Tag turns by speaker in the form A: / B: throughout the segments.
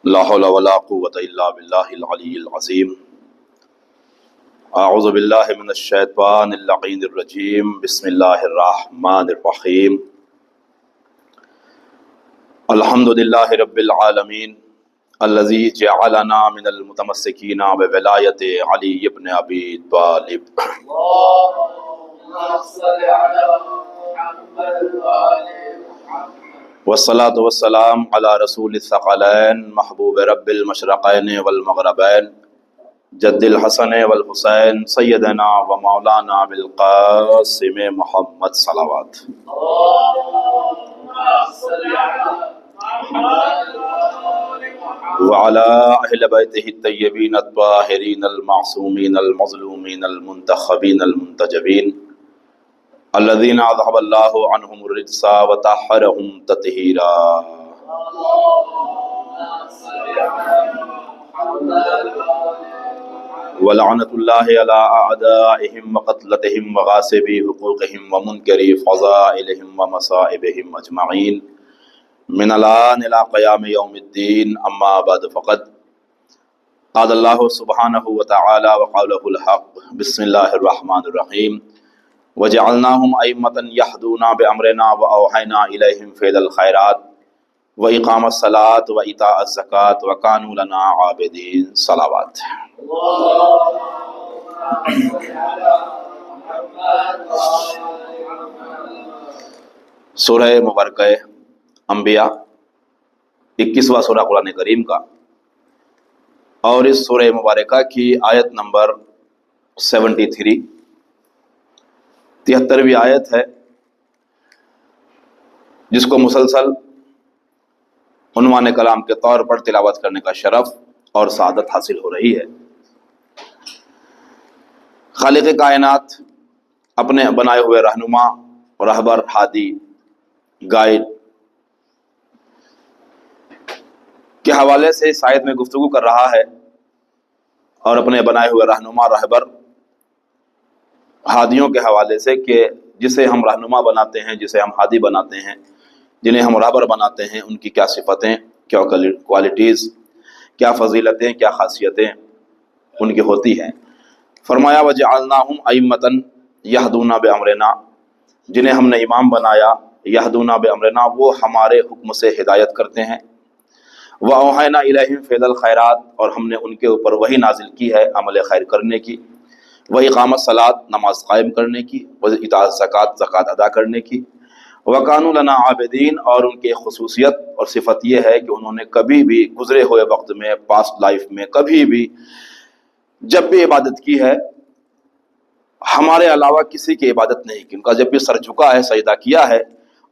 A: لا حول ولا قوة الا باللہ العلی العظیم۔ اعوذ باللہ من الشیطان اللعین الرجیم، بسم اللہ الرحمن الرحیم۔ الحمد للہ رب العالمین الذی جعلنا من المتمسکین بولایت علی ابن ابی طالب۔ والصلاة والسلام علی رسول الثقلین محبوب رب المشرقین والمغربین جد الحسن والحسین سیدنا و مولانا بالقاسم محمد صلوات۔ وعلى أهل بيته الطيبين الطاهرين المعصومين المظلومين المنتخبين المنتجبين الذين أذهب الله عنهم الرجس وطهرهم تطهيرا۔ ولعنة الله على أعدائهم وقتلتهم وغاصبي حقوقهم ومنكري فضائلهم ومصائبهم أجمعين من الآن إلى قيام يوم الدين، أما بعد فقد قال الله سبحانه وتعالى وقوله الحق، بسم الله الرحمن الرحيم، وجعلناهم أئمة يهدون بأمرنا وأوحينا إليهم فعل الخيرات وإقام الصلاة وإيتاء الزكاة وكانوا لنا عابدين صلوات۔ سورہ مبارکہ انبیاء 21واں سورہ قرآن کریم کا، اور اس سورہ مبارکہ کی آیت نمبر 73 73ویں آیت ہے، جس کو مسلسل عنوان کلام کے طور پر تلاوت کرنے کا شرف اور سعادت حاصل ہو رہی ہے۔ خالق کائنات اپنے بنائے ہوئے رہنما، رہبر، ہادی، گائیڈ کے حوالے سے اس آیت میں گفتگو کر رہا ہے، اور اپنے بنائے ہوئے رہنما، رہبر، ہادیوں کے حوالے سے کہ جسے ہم رہنما بناتے ہیں، جسے ہم ہادی بناتے ہیں، جنہیں ہم رہبر بناتے ہیں، ان کی کیا صفتیں، کیا کوالٹیز، کیا فضیلتیں، کیا خاصیتیں ان کی ہوتی ہیں۔ فرمایا وجعلناہم ائمۃ یہدون بامرنا، جنہیں ہم نے امام بنایا، یہدون بامرنا، وہ ہمارے حکم سے ہدایت کرتے ہیں، واوحینا الیہم فعل الخیرات، اور ہم نے ان کے اوپر وحی نازل کی ہے عمل خیر کرنے کی، واقام الصلاۃ، نماز قائم کرنے کی، وایتاء الزکوٰۃ، زکوٰۃ ادا کرنے کی، وکانوا لنا عابدین، اور ان کی خصوصیت اور صفت یہ ہے کہ انہوں نے کبھی بھی گزرے ہوئے وقت میں، پاسٹ لائف میں، کبھی بھی جب بھی عبادت کی ہے ہمارے علاوہ کسی کی عبادت نہیں کی، ان کا جب بھی سر جھکا ہے، سجدہ کیا ہے،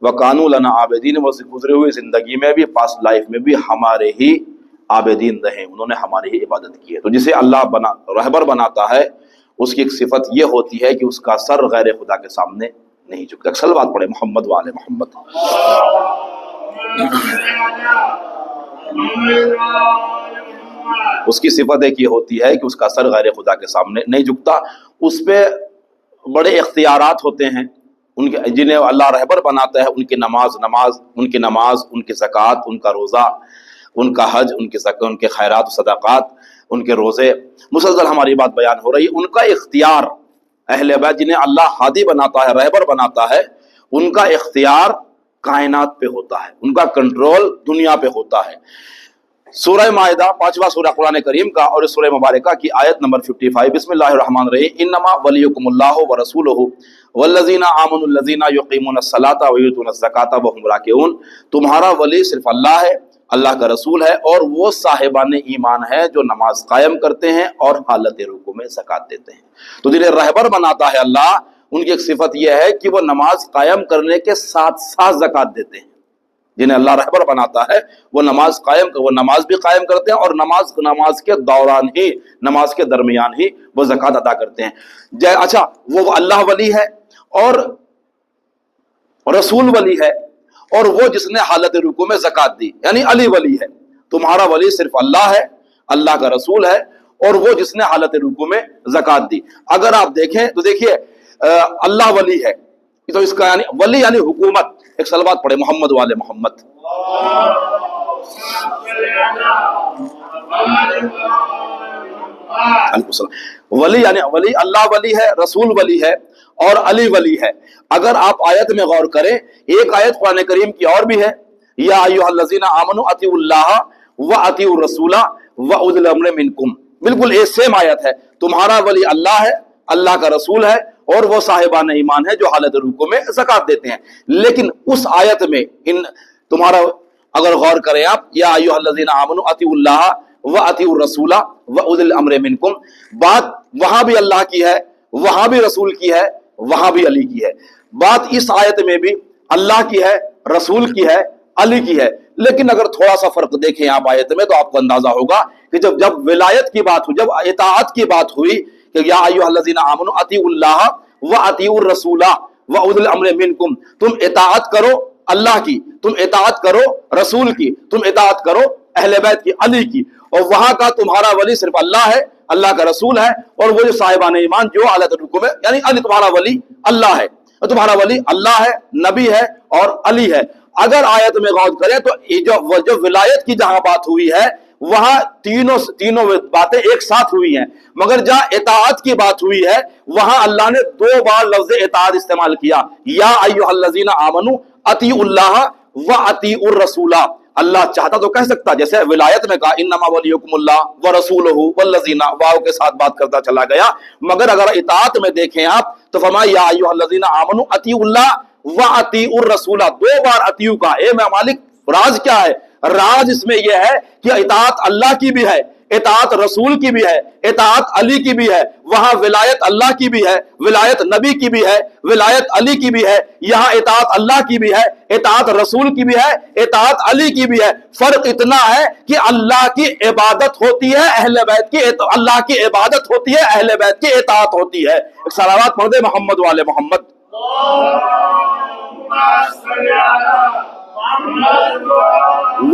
A: وکانوا لنا عابدین، وہ گزرے ہوئے زندگی میں بھی، پاسٹ لائف میں بھی ہمارے ہی عابدین رہے، انہوں نے ہماری ہی عبادت کی ہے۔ تو جسے اللہ رہبر بناتا ہے، اس کی ایک صفت یہ ہوتی ہے کہ اس کا سر غیر خدا کے سامنے نہیں جھکتا۔ صلوات پڑھے محمد والے محمد۔ اس کی صفت ایک یہ ہوتی ہے کہ اس کا سر غیر خدا کے سامنے نہیں جھکتا، اس پہ بڑے اختیارات ہوتے ہیں، ان کے جنہیں اللہ رہبر بناتا ہے، ان کی نماز، ان کی زکوٰۃ، ان کا روزہ، ان کا حج، ان کے خیرات و صدقات، ان کے روزے، مسلسل ہماری بات بیان ہو رہی ہے۔ ان کا اختیار، اہل بیت جنہیں اللہ ہادی بناتا ہے، رہبر بناتا ہے، ان کا اختیار کائنات پہ ہوتا ہے، ان کا کنٹرول دنیا پہ ہوتا ہے۔ سورہ مائدہ 5واں سورہ قرآن کریم کا، اور اس سورہ مبارکہ کی آیت نمبر 55، بسم اللہ الرحمن الرحیم، انما ولیکم اللہ ورسولہ والذین آمنوا الذین یقیمون الصلاۃ ویؤتون الزکاۃ وہم راکعون، تمہارا ولی صرف اللہ ہے، اللہ کا رسول ہے، اور وہ صاحبان ایمان ہے جو نماز قائم کرتے ہیں اور حالت رکوع میں زکوٰۃ دیتے ہیں۔ تو جنہیں رہبر بناتا ہے اللہ، ان کی ایک صفت یہ ہے کہ وہ نماز قائم کرنے کے ساتھ ساتھ زکوٰۃ دیتے ہیں۔ جنہیں اللہ رہبر بناتا ہے وہ نماز بھی قائم کرتے ہیں، اور نماز کے دوران ہی، نماز کے درمیان ہی وہ زکوٰۃ ادا کرتے ہیں۔ اچھا، وہ اللہ ولی ہے اور رسول ولی ہے، اور وہ جس نے حالت رکوع میں زکوٰۃ دی، یعنی علی ولی ہے۔ تمہارا ولی صرف اللہ ہے، اللہ کا رسول ہے، اور وہ جس نے حالت رکوع میں زکوٰۃ دی۔ اگر آپ دیکھیں تو دیکھیے اللہ ولی ہے، تو اس کا یعنی ولی یعنی حکومت۔ ایک صلوات پڑھے محمد والے محمد۔ ولی یعنی ولی اللہ ولی ہے، رسول ولی ہے اور علی ولی ہے۔ اگر آپ آیت میں غور کریں، ایک آیت قرآن کریم کی اور بھی ہے، یا ایھا الذین آمنوا اطیعوا اللہ واطیعوا الرسول واولی الامر منکم، بالکل یہ سیم آیت ہے۔ تمہارا ولی اللہ ہے، اللہ کا رسول ہے، اور وہ صاحبان ایمان ہے جو حالت رکوع میں زکوٰۃ دیتے ہیں۔ لیکن اس آیت میں ان تمہارا اگر غور کریں آپ، یا ایھا الذین آمنوا اطیعوا اللہ واطیعوا الرسول واولی الامر منکم، بات وہاں بھی اللہ کی ہے، وہاں بھی رسول کی ہے، وہاں بھی علی کی ہے۔ بات اس آیت میں بھی اللہ کی ہے، رسول کی ہے، علی کی ہے۔ لیکن اگر تھوڑا سا فرق دیکھیں آپ آیت میں تو آپ کو اندازہ ہوگا کہ جب ولایت کی بات ہوئی، جب اطاعت کی بات ہوئی کہ یا ایھا الذین آمنوا اطیعوا اللہ واطیعوا الرسول واولی الامر منکم، تم اطاعت کرو اللہ کی، تم اطاعت کرو رسول کی، تم اطاعت کرو اہل بیت کی، علی کی، اور وہاں کا تمہارا ولی صرف اللہ ہے، اللہ کا رسول ہے، اور وہ جو صاحبان ایمان جو حالت رکوع میں، یعنی علی تمہارا ولی اللہ ہے، اور تمہارا ولی اللہ ہے، نبی ہے اور علی ہے۔ اگر آیت میں غور کریں تو جو ولایت کی جہاں بات ہوئی ہے وہاں تینوں باتیں ایک ساتھ ہوئی ہیں، مگر جہاں اطاعت کی بات ہوئی ہے وہاں اللہ نے 2 بار لفظ اطاعت استعمال کیا، یا ایھا الذین آمنوا اطیعوا اللہ واطیعوا الرسول۔ اللہ چاہتا تو کہہ سکتا، جیسے ولایت میں کہا انما ولیکم اللہ ورسولہ والذین، واو کے ساتھ بات کرتا چلا گیا، مگر اگر اطاعت میں دیکھیں آپ تو فرمایا یا ایھا الذین آمنوا اطیعوا اللہ واطیعوا الرسول، 2 بار اطیعوا کا۔ اے میں مالک، راز کیا ہے؟ راز اس میں یہ ہے کہ اطاعت اللہ کی بھی ہے، اطاعت رسول کی بھی ہے، اطاعت علی کی بھی ہے، وہاں ولایت اللہ کی بھی ہے، ولایت نبی کی بھی ہے، ولایت علی کی بھی ہے، یہاں اطاعت اللہ کی بھی ہے، اطاعت رسول کی بھی ہے، اطاعت علی کی بھی ہے۔ فرق اتنا ہے کہ اللہ کی عبادت ہوتی ہے، اہل بیت کی اللہ کی عبادت ہوتی ہے، اہل بیت کی اطاعت ہوتی ہے۔ ایک صلوات پڑھ دے محمد والے محمد۔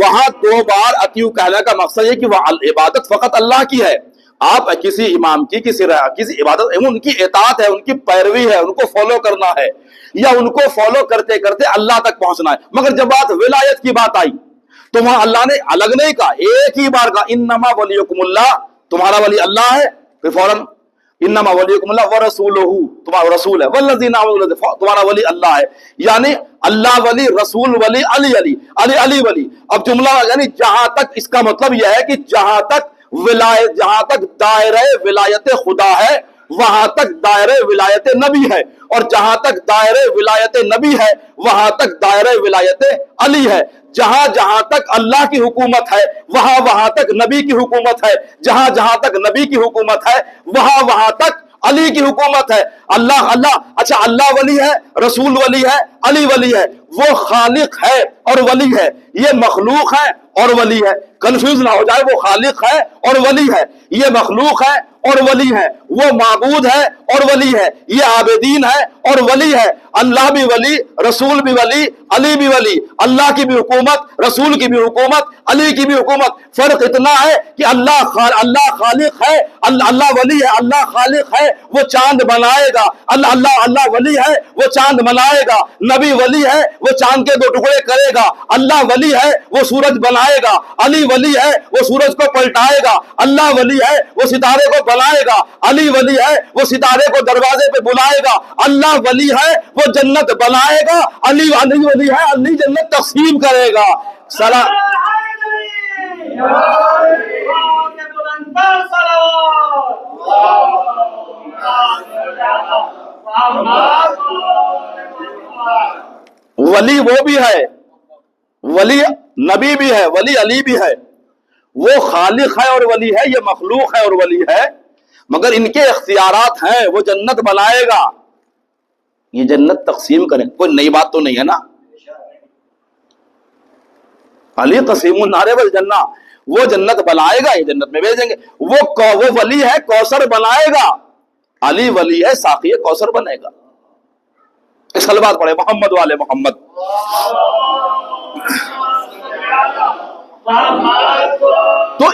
A: وہاں 2 بار اطیعوا کہنے کا مقصد یہ کہ وہ عبادت فقط اللہ کی ہے۔ آپ کسی امام کی کسی عبادت، ان کی اطاعت ہے، ان کی پیروی ہے، ان کو فالو کرنا ہے، یا ان کو فالو کرتے کرتے اللہ تک پہنچنا ہے۔ مگر جب بات ولایت کی بات آئی تو وہاں اللہ نے الگ نہیں کہا، ایک ہی بار کہا انما ولیکم اللہ، تمہارا ولی اللہ ہے، پھر فوراً انما ولیکم اللہ ورسولہ، تمہارا رسول ہے، والذین آمنوا، تمہارا ولی اللہ ہے، یعنی اللہ ولی، رسول ولی، علی علی علی علی ولی۔ اب جملہ یعنی جہاں تک، اس کا مطلب یہ ہے کہ جہاں تک ولایت، جہاں تک دائرہ ولایت خدا ہے وہاں تک دائرہ ولایت نبی ہے، اور جہاں تک دائرہ ولایت نبی ہے وہاں تک دائرہ ولایت علی ہے۔ جہاں جہاں تک اللہ کی حکومت ہے وہاں وہاں تک نبی کی حکومت ہے، جہاں جہاں تک نبی کی حکومت ہے وہاں وہاں تک علی کی حکومت ہے۔ اللہ اچھا اللہ ولی ہے، رسول ولی ہے، علی ولی ہے۔ وہ خالق ہے اور ولی ہے، یہ مخلوق ہے اور ولی ہے۔ کنفیوز نہ ہو جائے، وہ خالق ہے اور ولی ہے، یہ مخلوق ہے اور ولی ہے، وہ معبود ہے اور ولی ہے، یہ عابدین ہے اور ولی ہے۔ اللہ بھی ولی، رسول بھی ولی، علی بھی ولی۔ اللہ کی بھی حکومت، رسول کی بھی حکومت، علی کی بھی حکومت۔ فرق اتنا ہے کہ اللہ خالق ہے، اللہ ولی ہے، اللہ خالق ہے، وہ چاند بنائے گا، اللہ ولی ہے، وہ چاند بنائے گا۔ نبی ولی ہے، وہ چاند کے 2 ٹکڑے کرے گا۔ اللہ ولی ہے، وہ سورج بنائے گا۔ علی ولی ہے، وہ سورج کو پلٹائے گا۔ اللہ ولی ہے، وہ ستارے کو بنائے گا۔ علی ولی ہے، وہ ستارے کو دروازے پہ بلائے گا۔ اللہ ولی ہے، وہ جنت بنائے گا۔ علی ولی ہے، علی جنت تقسیم کرے گا۔ ولی وہ بھی ہے، ولی نبی بھی ہے، ولی علی بھی ہے۔ وہ خالق ہے اور ولی ہے، یہ مخلوق ہے اور ولی ہے، مگر ان کے اختیارات ہیں۔ وہ جنت بنائے گا، یہ جنت تقسیم کریں، کوئی نئی بات تو نہیں ہے نا۔ علی قسیم النار والجنہ، وہ جنت بنائے گا، یہ جنت میں بھیجیں گے۔ وہ ولی ہے، کوثر بنائے گا۔ علی ولی ہے، ساقی کوثر بنے گا۔ اس بات پڑھے محمد والے محمد۔ تو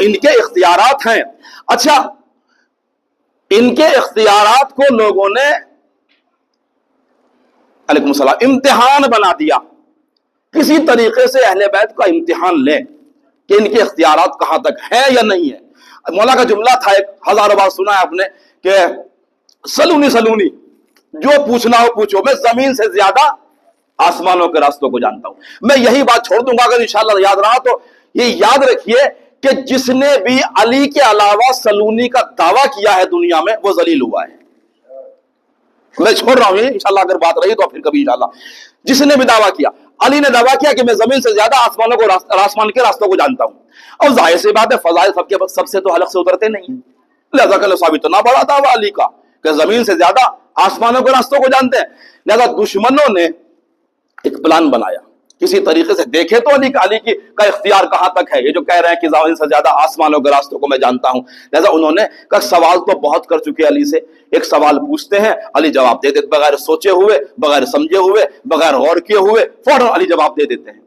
A: ان کے اختیارات ہیں۔ اچھا، ان کے اختیارات کو لوگوں نے علیکم السلام امتحان بنا دیا۔ کسی طریقے سے اہل بیت کا امتحان لیں، کہ ان کے اختیارات کہاں تک ہیں یا نہیں ہے. مولا کا جملہ تھا ایک، ہزاروں بار سنا ہے آپ نے کہ سلونی سلونی، جو پوچھنا ہو پوچھو، میں زمین سے زیادہ آسمانوں کے راستوں کو جانتا ہوں. میں یہی بات چھوڑ دوں گا، اگر انشاءاللہ یاد رہا تو یہ یاد رکھیے کہ جس نے بھی علی کے علاوہ سلونی کا دعویٰ کیا ہے دنیا میں، وہ ذلیل ہوا ہے. میں چھوڑ رہا ہوں یہ، انشاءاللہ اگر بات رہی تو پھر کبھی انشاءاللہ. جس نے بھی دعویٰ کیا، علی نے دعویٰ کیا کہ میں زمین سے زیادہ آسمانوں کو آسمان کے راستوں کو جانتا ہوں. اور ظاہر سی بات ہے فضائل سب سے تو حلق سے اترتے نہیں ہیں، لہذا کہ ثابت نہ بڑا دعویٰ علی کا کہ زمین سے زیادہ آسمانوں کے راستوں کو جانتے ہیں. لہذا دشمنوں نے ایک پلان بنایا، کسی طریقے سے دیکھے تو علی کا اختیار کہاں تک ہے، یہ جو کہہ رہے ہیں کہ زمین سے زیادہ آسمانوں کے راستوں کو میں جانتا ہوں. لہذا انہوں نے کہا سوال تو بہت کر چکے علی سے، ایک سوال پوچھتے ہیں، علی جواب دے دیتے، بغیر سوچے ہوئے، بغیر سمجھے ہوئے، بغیر غور کیے ہوئے فوراً علی جواب دے دیتے ہیں.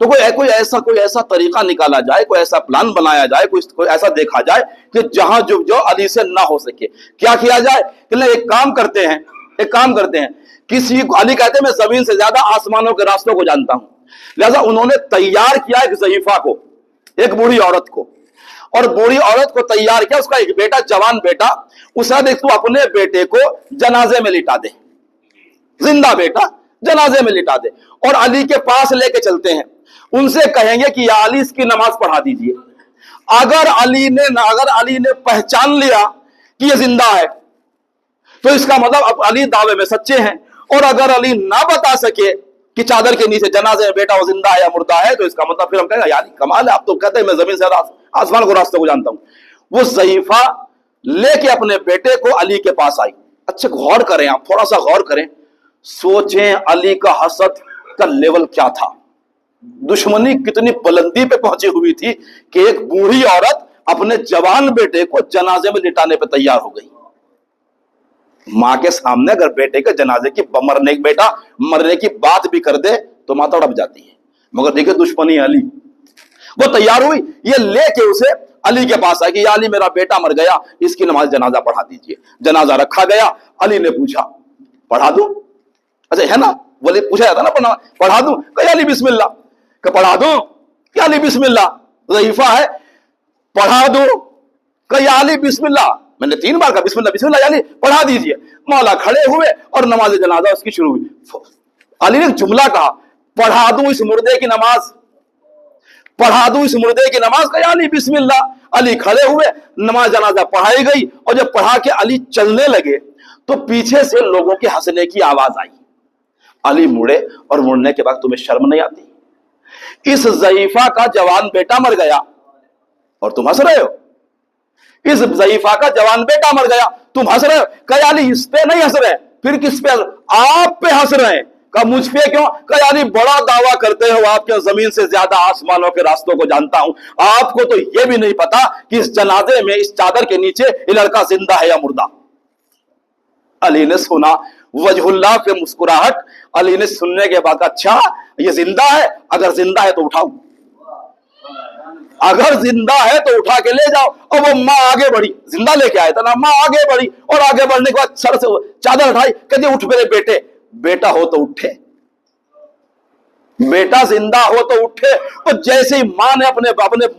A: تو کوئی ایسا طریقہ نکالا جائے، کوئی ایسا پلان بنایا جائے، کوئی ایسا دیکھا جائے کہ جہاں جو علی سے نہ ہو سکے. کیا کیا جائے کہ ایک کام کرتے ہیں کسی کو، علی کہتے ہیں میں زمین سے زیادہ آسمانوں کے راستوں کو جانتا ہوں. لہذا انہوں نے تیار کیا ایک ضعیفہ کو، ایک بوڑھی عورت کو، اور بوڑھی عورت کو تیار کیا، اس کا ایک بیٹا، جوان بیٹا، اسے دیکھ تو اپنے بیٹے کو جنازے میں لٹا دے، زندہ بیٹا جنازے میں لٹا دے، اور علی کے پاس لے کے چلتے ہیں. ان سے کہیں گے کہ یا علی اس کی نماز پڑھا دیجئے. اگر علی نے پہچان لیا کہ یہ زندہ ہے تو اس کا مطلب اب علی دعوے میں سچے ہیں، اور اگر علی نہ بتا سکے کہ چادر کے نیچے جنازے میں بیٹا وہ زندہ ہے یا مردہ ہے تو اس کا مطلب پھر ہم کہیں گے یار کمال ہے، آپ تو کہتے ہیں میں زمین سے آسمان کو راستوں کو جانتا ہوں. وہ ضعیفہ لے کے اپنے بیٹے کو علی کے پاس آئی. اچھا غور کریں، آپ تھوڑا سا غور کریں، سوچیں علی کا حسد کا لیول کیا تھا، دشمنی کتنی بلندی پہ پہنچی ہوئی تھی کہ ایک بوڑھی عورت اپنے جوان بیٹے کو جنازے میں لٹانے پہ تیار ہو گئی. ماں کے سامنے اگر بیٹے کے جنازے کی مرنے کی بات بھی کر دے تو ماں تڑپ جاتی ہے، مگر دیکھیں دشمنی علی. وہ تیار ہوئی، یہ لے کے اسے علی کے پاس آئے کہ یا علی میرا بیٹا مر گیا، اس کی نماز جنازہ پڑھا دیجئے. جنازہ رکھا گیا، علی نے پوچھا پڑھا دوں؟ اچھا ہے نا، ولی پوچھا جاتا نا پڑھا دوں؟ کہ علی بسم اللہ، کہ پڑھا دوں؟ کہ علی بسم اللہ، ضعیفہ ہے، پڑھا دوں؟ کہ یا علی بسم اللہ. میں نے 3 بار کہا بسم اللہ بسم اللہ، علی پڑھا دیجئے. مولا کھڑے ہوئے اور نماز جنازہ اس کی شروع ہوئی. علی نے جملہ کہا پڑھا دوں اس مردے کی نماز، پڑھا دوں اس مردے کی نماز. کہ علی بسم اللہ. علی کھڑے ہوئے، نماز جنازہ پڑھائی گئی، اور جب پڑھا کے علی چلنے لگے تو پیچھے سے لوگوں کے ہنسنے کی آواز آئی. علی مڑے، اور مڑنے کے بعد تمہیں شرم نہیں آتی؟ اس ضعیفہ کا جوان بیٹا مر گیا اور تم ہنس رہے ہو. اس ضعیفہ کا جوان بیٹا مر گیا، تم ہنس رہے ہو. کہ علی اس پہ نہیں ہنس رہے، پھر کس پہ؟ آپ پہ ہنس رہے ہیں. کہ مجھ پہ کیوں؟ کہ علی بڑا دعویٰ کرتے ہو آپ کے زمین سے زیادہ آسمانوں کے راستوں کو جانتا ہوں، آپ کو تو یہ بھی نہیں پتا کہ اس جنازے میں، اس چادر کے نیچے یہ لڑکا زندہ ہے یا مردہ. علی نے سنا، وجہ اللہ پہ مسکراہٹ. علی نے سننے کے بعد اچھا یہ زندہ ہے، اگر زندہ ہے تو اٹھاؤ، اگر زندہ ہے تو اٹھا کے لے جاؤ. اور وہ ماں آگے بڑھی، زندہ لے کے آئے تھا نا، ماں آگے بڑھی، اور آگے بڑھنے کے بعد سر سے چادر اٹھائی، کہتے اٹھ میرے بیٹے. بیٹا ہو تو اٹھے، بیٹا زندہ ہو تو اٹھے. اور جیسے ہی ماں نے اپنے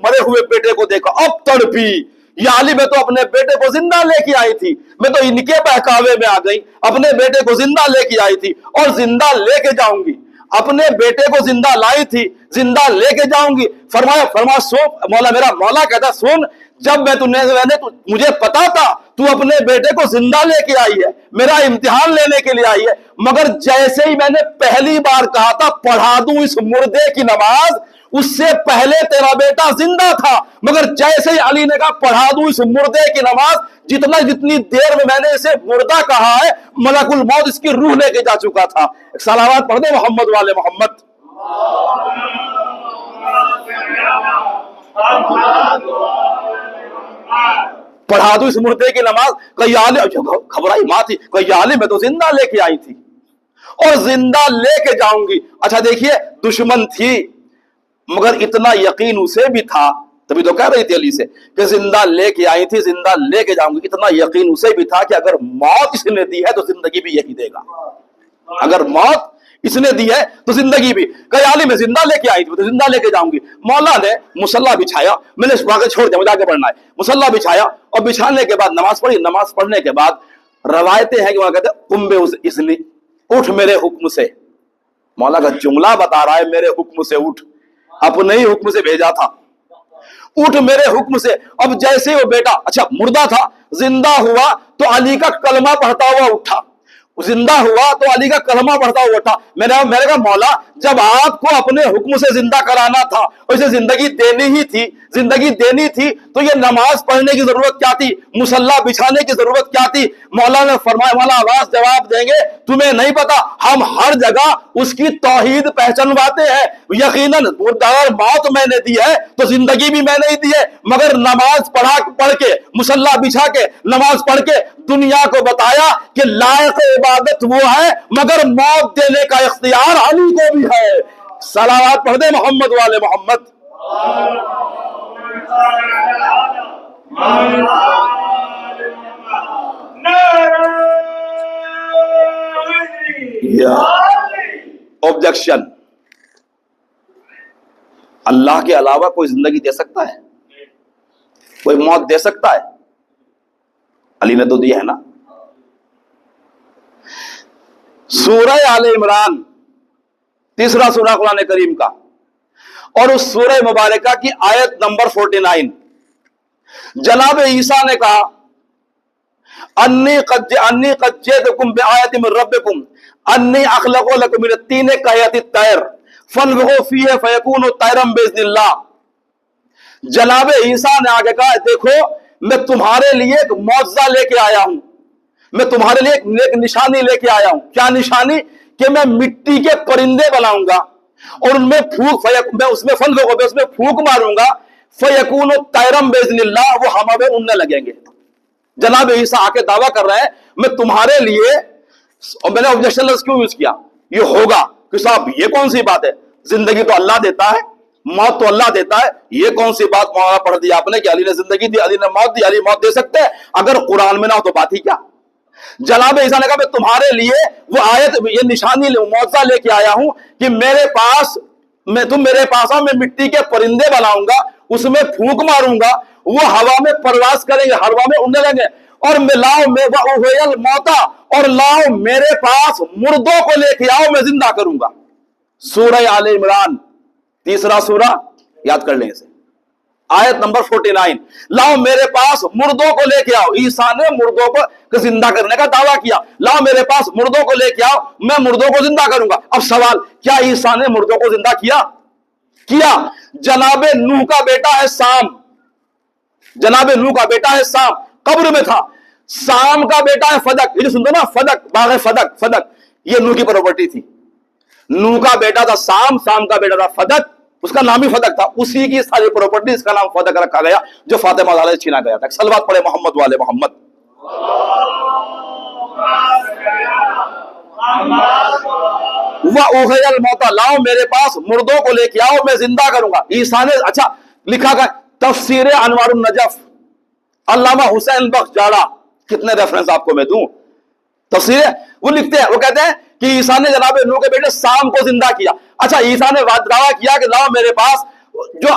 A: مرے ہوئے بیٹے کو دیکھا اب تڑپی. یا علی میں تو اپنے بیٹے کو زندہ لے کے آئی تھی، میں تو ان کے بہکاوے میں آ گئی، اپنے بیٹے کو زندہ لے کے آئی تھی اور زندہ لے کے جاؤں گی. اپنے بیٹے کو زندہ لائی تھی، زندہ لے کے جاؤں گی. فرمایا سن مولا، میرا مولا کہتا سن، جب مجھے پتا تھا تو اپنے بیٹے کو زندہ لے کے آئی ہے، میرا امتحان لینے کے لیے آئی ہے، مگر جیسے ہی میں نے پہلی بار کہا تھا پڑھا دوں اس مردے کی نماز، اس سے پہلے تیرا بیٹا زندہ تھا. مگر جیسے ہی علی نے کہا پڑھا دوں اس مردے کی نماز، جتنی دیر میں نے اسے مردہ کہا ہے، ملک الموت اس کی روح لے کے جا چکا تھا. صلوات پڑھ دیں محمد والے محمد. پڑھا دوں اس مردے کی نماز. گھبرائی ماں تھی، میں تو زندہ لے کے آئی تھی اور زندہ لے کے جاؤں گی. اچھا دیکھیے، دشمن تھی مگر اتنا یقین اسے بھی تھا، تبھی تو کہہ رہی تھی علی سے کہ زندہ لے کے آئی تھی، زندہ لے کے جاؤں گی. اتنا یقین اسے بھی تھا کہ اگر موت اس نے دی ہے تو زندگی بھی یہی دے گا. اگر موت اس نے دی ہے تو زندگی بھی. کہ علی میں زندہ لے کے آئی تھی تو زندہ لے کے جاؤں گی. مولا نے مصلی بچھایا, میں نے اس واقعہ چھوڑ دیا, مجھے آگے بڑھنا ہے. مصلی بچھایا اور بچھانے کے بعد نماز پڑھی. نماز پڑھنے کے بعد روایتیں ہیں کہ وہاں کہتے ہیں قم بإذنی, اٹھ میرے حکم سے. مولا کا جملہ بتا رہا ہے میرے حکم سے اٹھ, اپنے ہی حکم سے بھیجا تھا, اٹھ میرے حکم سے. اب جیسے وہ بیٹا اچھا مردہ تھا, زندہ ہوا تو علی کا کلمہ پڑھتا ہوا اٹھا. زندہ ہوا تو علی کا کلمہ پڑھتا ہوا اٹھا. میں نے کہا مولا جب آپ کو اپنے حکم سے زندہ کرانا تھا اور اسے زندگی دینی ہی تھی, زندگی دینی تھی, تو یہ نماز پڑھنے کی ضرورت کیا تھی, مصلی بچھانے کی ضرورت کیا تھی؟ مولا نے فرمایا, مولا آواز جواب دیں گے تمہیں نہیں پتا, ہم ہر جگہ اس کی توحید پہچنواتے ہیں. یقیناً اگر موت میں نے دی ہے تو زندگی بھی میں نے دی ہے, مگر نماز پڑھ کے مصلی بچھا کے نماز پڑھ کے دنیا کو بتایا کہ لائق عبادت وہ ہے مگر موت دینے کا اختیار علی کو بھی ہے. صلوات پڑھ دے محمد والے محمد. آبجیکشن, اللہ کے علاوہ کوئی زندگی دے سکتا ہے, کوئی موت دے سکتا ہے؟ علی نے تو دیا ہے نا. سورہ آل عمران تیسرا سورہ قرآن کریم کا, اور اس سورہ مبارکہ کی آیت نمبر 49, جناب عیسیٰ نے کہا انی قد جئتکم بآیۃ من ربکم انی اخلق لکم من الطین کہیئۃ الطیر فانفخوا فیہ فیکون طیرا باذن اللہ. جناب عیسیٰ نے آگے کہا دیکھو میں تمہارے لیے ایک معجزہ لے کے آیا ہوں, میں تمہارے لیے ایک نشانی لے کے آیا ہوں. کیا نشانی؟ کہ میں مٹی کے پرندے بناؤں گا اور ان میں اس میں پھونک ماروں گا, فیکون طیرا باذن اللہ, وہ ہوا میں اڑنے لگیں گے. جناب عیسیٰ آ کے دعویٰ کر رہے ہیں میں تمہارے لیے, اور میں نے آبجیکشن لفظ کیوں یوز کیا, یہ ہوگا کہ صاحب یہ کون سی بات ہے, زندگی تو اللہ دیتا ہے, موت تو اللہ دیتا ہے, یہ کون سی بات مولانا پڑھ دی آپ نے کہ علی نے زندگی دی, علی نے موت دی, علی موت دے سکتے ہیں؟ اگر قرآن میں نہ ہو تو بات ہی کیا. جناب عیسیٰ نے کہا میں تمہارے لیے وہ آیت, یہ نشانی معجزہ لے کے آیا ہوں کہ تم میرے پاس آؤ, میں مٹی کے پرندے بناؤں گا, اس میں پھونک ماروں گا, وہ ہوا میں پرواز کریں گے, ہوا میں اڑنے لگیں گے, اور موتا, اور لاؤ میرے پاس مردوں کو لے کے آؤ, میں زندہ کروں گا. سورہ آل عمران تیسرا سورہ, یاد کر لیں اسے, آیت نمبر 49, لاؤ میرے پاس مردوں کو لے کے آؤ. عیسیٰ نے مردوں کو زندہ کرنے کا دعویٰ کیا, لاؤ میرے پاس مردوں کو لے کے آؤ, میں مردوں کو زندہ کروں گا. اب سوال, کیا عیسیٰ نے مردوں کو زندہ کیا؟ جناب نوح کا بیٹا ہے سام, جناب نوح کا بیٹا ہے سام, قبر میں تھا. سام کا بیٹا ہے فدق, یہ جو سنتے نا فدق, باغ فدق, یہ نوح کی پراپرٹی تھی. نوح کا بیٹا تھا سام, سام کا بیٹا تھا فدق, اس کا نام ہی فدق تھا, اسی کی ساری پراپرٹی, اس کا نام فدق رکھا گیا جو فاطمہ سے چھینا گیا تھا. صلوات پڑھے محمد والے محمد. وَأُحْيِيَ الْمَوْتَى, لاؤ میرے پاس مردوں کو لے کے آؤ, میں زندہ کروں گا. عیسیٰ نے اچھا لکھا گیا تفسیر انوار النجف, علامہ حسین بخش جاڑا, کتنے ریفرنس آپ کو میں دوں, تفسیر وہ لکھتے ہیں, وہ کہتے ہیں کہ عیسیٰ نے جناب نوح کے بیٹے سام کو زندہ کیا. اچھا عیسیٰ نے دعویٰ کیا کہ لاؤ میرے پاس جو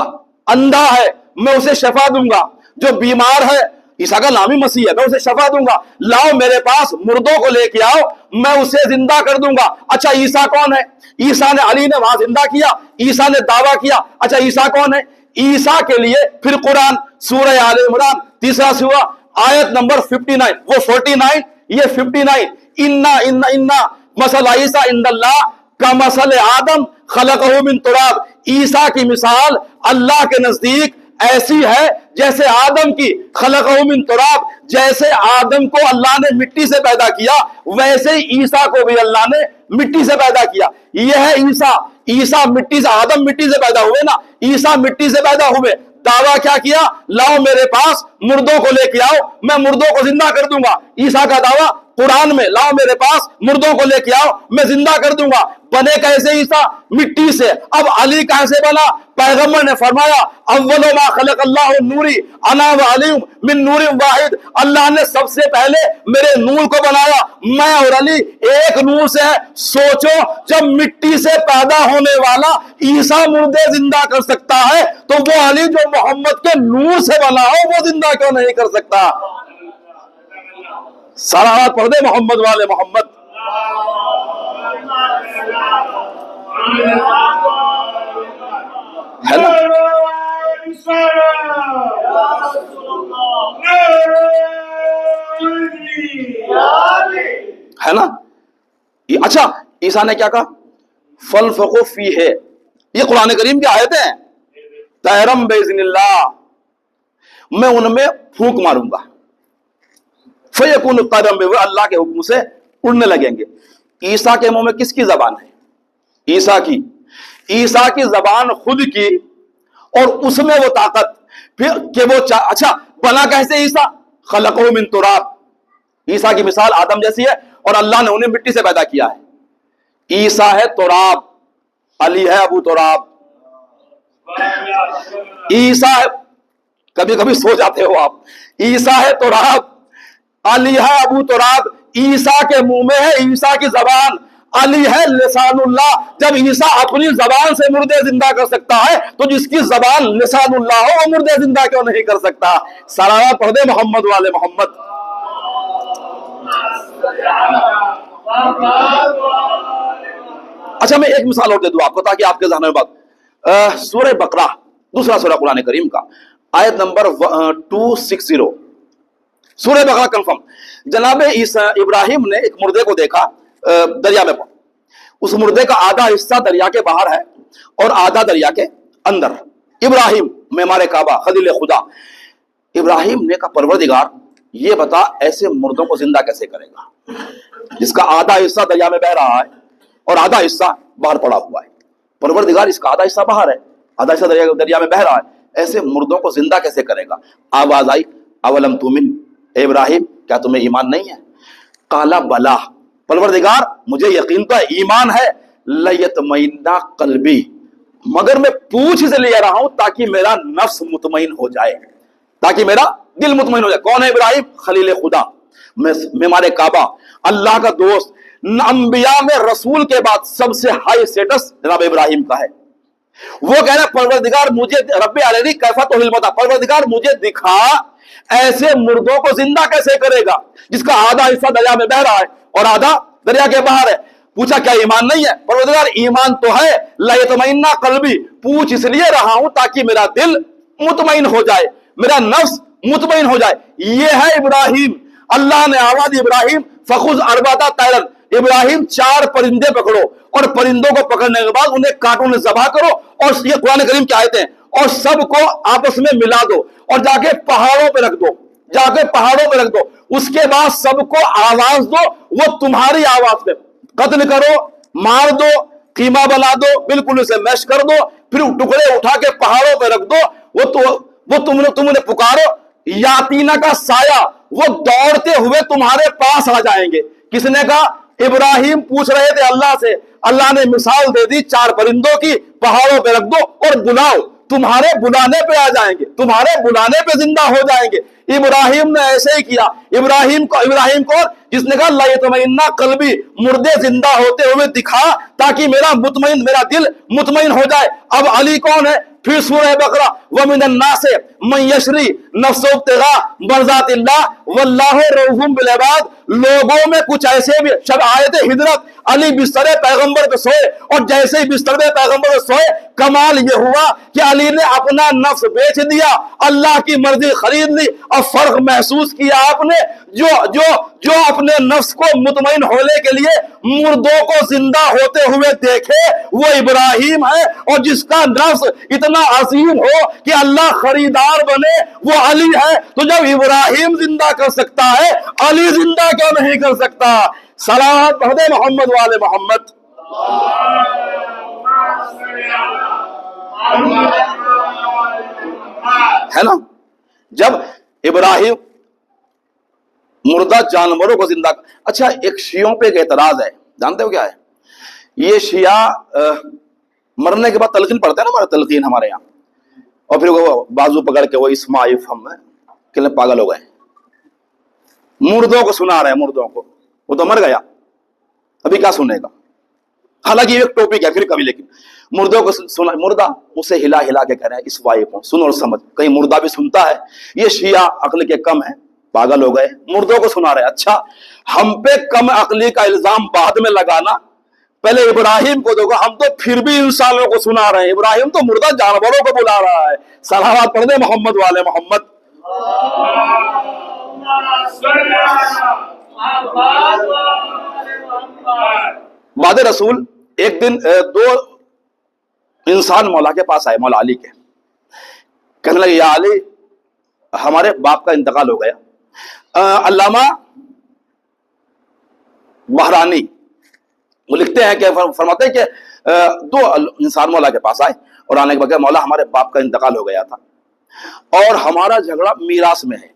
A: اندھا ہے میں اسے شفا دوں گا, جو بیمار ہے, عیسیٰ کا نام ہی مسیح ہے, میں اسے شفا دوں گا. لاؤ میرے پاس مردوں کو لے کے آؤ, میں اسے زندہ کر دوں گا. اچھا عیسیٰ کون ہے؟ عیسیٰ نے, علی نے وہاں زندہ کیا, عیسیٰ نے دعویٰ کیا. اچھا عیسیٰ کون ہے؟ عیسیٰ کے لیے پھر قرآن سورہ آل عمران تیسرا سورہ آیت نمبر 59, وہ 49 یہ 59, انا مثل عیسیٰ عند اللہ کمثل آدم خلقہ من تراب. عیسیٰ کی مثال اللہ کے نزدیک ایسی ہے جیسے آدم کی, خلقہ من تراب, جیسے آدم کو اللہ نے مٹی سے پیدا کیا ویسے ہی عیسیٰ کو بھی اللہ نے مٹی سے پیدا کیا. یہ ہے عیسیٰ. عیسیٰ مٹی سے, آدم مٹی سے پیدا ہوئے نا, عیسیٰ مٹی سے پیدا ہوئے. دعویٰ کیا کیا؟ لاؤ میرے پاس مردوں کو لے کے آؤ میں مردوں کو زندہ کر دوں گا. عیسیٰ کا دعویٰ قرآن میں, لاؤ میرے پاس مردوں کو لے کے آؤ میں زندہ کر دوں گا. بنے کیسے عیسیٰ؟ مٹی سے. اب علی کیسے بنا؟ پیغمبر نے فرمایا اول ما خلق اللہ نوری انا و علی من نور واحد. اللہ نے سب سے پہلے میرے نور کو بنایا, میں اور علی ایک نور سے ہے. سوچو جب مٹی سے پیدا ہونے والا عیسیٰ مردے زندہ کر سکتا ہے تو وہ علی جو محمد کے نور سے بنا ہو وہ زندہ کیوں نہیں کر سکتا؟ صلوات پڑھ دے محمد والے محمد. ہے نا؟ ہے نا؟ اچھا عیسیٰ نے کیا کہا؟ فَالْفَقُ فِيهِ, یہ قرآن کریم کی آیتیں ہیں. تَيْرَمْ بِإِذْنِ اللَّهِ, میں ان میں پھونک ماروں گا. فَيَكُونُ الطَّيْرًا, وہ اللہ کے حکم سے اڑنے لگیں گے. عیسیٰ کے منہ میں کس کی زبان ہے؟ عیسیٰ کی. عیسیٰ کی زبان خود کی, اور اس میں وہ طاقت پھر کہ وہ اچھا بنا کیسے عیسیٰ؟ خلقہ من تراب. عیسیٰ کی مثال آدم جیسی ہے اور اللہ نے انہیں مٹی سے پیدا کیا ہے. عیسیٰ ہے تراب, علی ہے ابو تراب. عیسیٰ ہے, کبھی کبھی سو جاتے ہو آپ, عیسیٰ ہے تراب, علی ہے ابو تراب. عیسیٰ کے منہ میں ہے عیسیٰ کی زبان, علی ہے لسان اللہ. جب عیسیٰ اپنی زبان سے مردے زندہ کر سکتا ہے تو جس کی زبان لسان اللہ ہو وہ مردے زندہ کیوں نہیں کر سکتا؟ صلوات پڑھ دے محمد والے محمد. اچھا میں ایک مثال اور دے دوں آپ کو تاکہ آپ کے ذہن میں بات. سورہ بقرہ, دوسرا سورہ قرآن کریم کا, آیت نمبر 260. سورہ بقرہ کنفرم. جناب ابراہیم نے ایک مردے کو دیکھا دریا میں. اس مردے کا آدھا حصہ دریا کے باہر ہے اور آدھا دریا کے اندر. ابراہیم معمار کعبہ خلیل خدا, ابراہیم نے کہا پروردگار یہ بتا ایسے مردوں کو زندہ کیسے کرے گا جس کا آدھا حصہ دریا میں بہ رہا ہے اور آدھا حصہ باہر پڑا ہوا ہے؟ پروردگار اس کا آدھا حصہ باہر ہے, آدھا حصہ دریا میں بہ رہا ہے, ایسے مردوں کو زندہ کیسے کرے گا؟ آواز آئی اولم تؤمن, اے ابراہیم کیا تمہیں ایمان نہیں ہے؟ قال بلا, پروردگار مجھے یقین تو ایمان ہے. لیطمئن قلبی, مگر میں پوچھ سے لے رہا ہوں تاکہ میرا نفس مطمئن ہو جائے, تاکہ میرا دل مطمئن ہو جائے. کون ہے ابراہیم؟ خلیل خدا, معمار کعبہ, اللہ کا دوست. انبیاء میں رسول کے بعد سب سے ہائی سٹیٹس جناب ابراہیم کا ہے. وہ کہہ رہے پروردگار مجھے رب ارنی کیف تحیی الموتیٰ, پروردگار مجھے دکھا ایسے مردوں کو زندہ کیسے کرے گا جس کا آدھا حصہ دریا میں بہ رہا ہے اور آدھا دریا کے باہر ہے. پوچھا کیا ایمان نہیں ہے؟ پروردگار ایمان تو ہے. لیطمئن قلبی, پوچھ اس لیے رہا ہوں تاکہ میرا دل مطمئن ہو جائے, میرا نفس مطمئن ہو جائے. یہ ہے ابراہیم. اللہ نے آواز دی ابراہیم فخذ اربعۃ طیرا, ابراہیم 4 پرندے پکڑو اور پرندوں کو پکڑنے کے بعد انہیں کانٹوں میں ذبح کرو, اور یہ قرآن کریم کی آیتیں ہیں, اور سب کو آپس میں ملا دو اور جا کے پہاڑوں پہ رکھ دو, جا کے پہاڑوں پہ رکھ دو. اس کے بعد سب کو آواز دو, وہ تمہاری آواز پہ قتل کرو, مار دو, قیمہ بنا دو, بالکل اسے میش کر دو, پھر ٹکڑے اٹھا کے پہاڑوں پہ رکھ دو. وہ تم نے پکارو, یاتینا کا سایہ, وہ دوڑتے ہوئے تمہارے پاس آ جائیں گے. کس نے کہا؟ ابراہیم پوچھ رہے تھے اللہ سے, اللہ نے مثال دے دی 4 پرندوں کی, پہاڑوں پہ رکھ دو اور بلاؤ, تمہارے بلانے پہ آ جائیں گے, تمہارے بلانے پہ زندہ ہو جائیں گے. ابراہیم نے ایسے ہی کیا. ابراہیم کو جس نے کہا لیطمئن قلبی, مردے زندہ ہوتے ہوئے دکھا تاکہ میرا دل مطمئن ہو جائے. اب علی کون ہے؟ پھر سورہ بقرہ ومن الناس من یشری نفسہ ابتغاء مرضات اللہ واللہ رؤوف بالعباد. لوگوں میں کچھ ایسے بھی, شب آیت ہجرت, علی بستر پیغمبر پہ سوئے اور جیسے ہی بستر پیغمبر پہ سوئے, کمال یہ ہوا کہ علی نے اپنا نفس بیچ دیا, اللہ کی مرضی خرید لی. اور فرق محسوس کیا آپ نے, جو اپنے نفس کو مطمئن ہونے کے لیے مردوں کو زندہ ہوتے ہوئے دیکھے وہ ابراہیم ہے, اور جس کا نفس اتنا عظیم ہو کہ اللہ خریدار بنے وہ علی ہے. تو جب ابراہیم زندہ کر سکتا ہے علی زندہ کیوں نہیں کر سکتا؟ صلوات پڑھ دے محمد والے محمد. ہے نا؟ جب ابراہیم مردہ جانوروں کو زندہ. اچھا ایک شیعوں پہ ایک اعتراض ہے، جانتے ہو کیا ہے؟ یہ شیعہ مرنے کے بعد تلقین پڑھتے ہیں نا، ہمارے تلقین ہمارے یہاں، اور پھر وہ بازو پکڑ کے وہ اسماعیف ہم کہ پاگل ہو گئے، مردوں کو سنا رہے ہیں، مردوں کو. وہ تو مر گیا، ابھی کیا سنے گا؟ حالانکہ یہ ایک ٹاپک ہے پھر کبھی، لیکن مردوں کو سنا، مردہ اسے ہلا ہلا کے کہہ رہے ہیں اس وائف کو سن اور سمجھ. کہیں مردہ بھی سنتا ہے؟ یہ شیعہ عقل کے کم ہے، پاگل ہو گئے، مردوں کو سنا رہے ہیں. اچھا ہم پہ کم عقلی کا الزام بعد میں لگانا، پہلے ابراہیم کو دو گا. ہم تو پھر بھی انسانوں کو سنا رہے ہیں، ابراہیم تو مردہ جانوروں کو بلا رہا ہے. صلوات پڑھ دیں محمد والے محمد. بعد رسول ایک دن دو انسان مولا کے پاس آئے، مولا علی کے، کہنے لگے یا علی ہمارے باپ کا انتقال ہو گیا. علامہ بحرانی وہ لکھتے ہیں کہ فرماتے ہیں کہ دو انسان مولا کے پاس آئے اور آنے کے بعد مولا ہمارے باپ کا انتقال ہو گیا تھا اور ہمارا جھگڑا میراث میں ہے،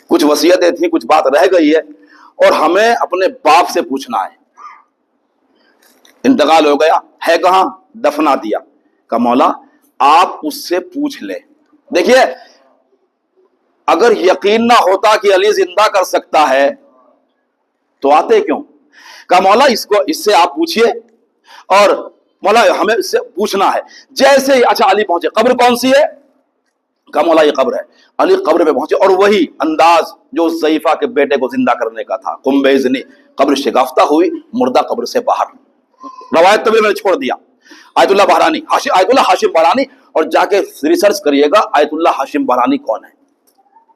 A: کچھ وصیتیں تھیں، کچھ بات رہ گئی ہے اور ہمیں اپنے باپ سے پوچھنا ہے. انتقال ہو گیا ہے، کہاں؟ دفنا دیا. کہ مولا آپ اس سے پوچھ لیں. دیکھیے اگر یقین نہ ہوتا کہ علی زندہ کر سکتا ہے تو آتے کیوں؟ کہ مولا اس سے آپ پوچھئے، اور مولا ہمیں اس سے پوچھنا ہے. جیسے ہی اچھا علی پہنچے، قبر کون سی ہے؟ کہ مولا یہ قبر ہے. علی قبر پہ پہنچے اور وہی انداز جو ضعیفہ کے بیٹے کو زندہ کرنے کا تھا، قم بیزنی. قبر شگافتہ ہوئی، مردہ قبر سے باہر. روایت طویل میں نے چھوڑ دیا. آیت اللہ بحرانی، آیت اللہ ہاشم بحرانی، اور جا کے ریسرچ کریے گا آیت اللہ ہاشم بحرانی کون ہے.